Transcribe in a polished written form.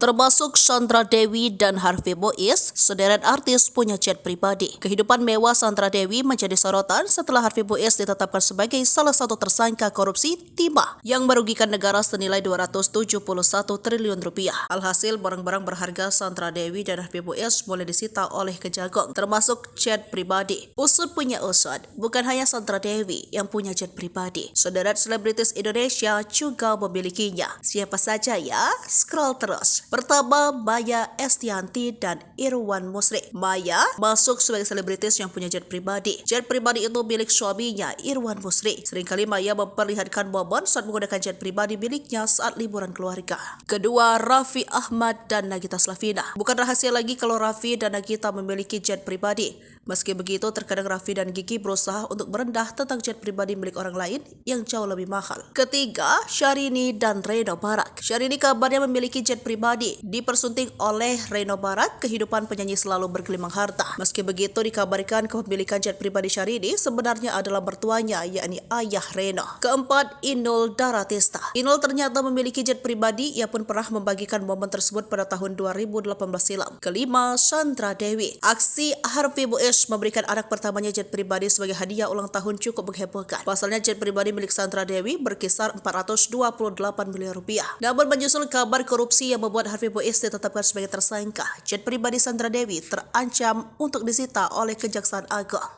Termasuk Sandra Dewi dan Harvey Boiz, sederet artis punya jet pribadi. Kehidupan mewah Sandra Dewi menjadi sorotan setelah Harvey Boiz ditetapkan sebagai salah satu tersangka korupsi timah yang merugikan negara senilai 271 triliun rupiah. Alhasil, barang-barang berharga Sandra Dewi dan Harvey Boiz mulai disita oleh Kejagung, termasuk jet pribadi. Usut punya usut, bukan hanya Sandra Dewi yang punya jet pribadi. Sederet selebritis Indonesia juga memilikinya. Siapa saja ya? Scroll terus. Pertama, Maya Estianty dan Irwan Musrik. Maya masuk sebagai selebritis yang punya jet pribadi. Jet pribadi itu milik suaminya, Irwan Musrik. Seringkali Maya memperlihatkan momen saat menggunakan jet pribadi miliknya saat liburan keluarga. Kedua, Raffi Ahmad dan Nagita Slavina. Bukan rahasia lagi kalau Raffi dan Nagita memiliki jet pribadi. Meski begitu, terkadang Raffi dan Gigi berusaha untuk merendah tentang jet pribadi milik orang lain yang jauh lebih mahal. Ketiga, Syahrini dan Reno Barak. Syahrini kabarnya memiliki jet pribadi. Dipersunting oleh Reno Barak, kehidupan penyanyi selalu bergelimang harta. Meski begitu, dikabarkan kepemilikan jet pribadi Syahrini sebenarnya adalah mertuanya, yakni ayah Reno. Keempat, Inul Daratista. Inul ternyata memiliki jet pribadi. Ia pun pernah membagikan momen tersebut pada tahun 2018 silam. Kelima, Sandra Dewi. Aksi Harvey Boiz memberikan anak pertamanya jet pribadi sebagai hadiah ulang tahun cukup menghebohkan. Pasalnya jet pribadi milik Sandra Dewi berkisar 428 miliar rupiah. Namun menyusul kabar korupsi yang membuat Harvey Boiz ditetapkan sebagai tersangka, jet pribadi Sandra Dewi terancam untuk disita oleh Kejaksaan Agung.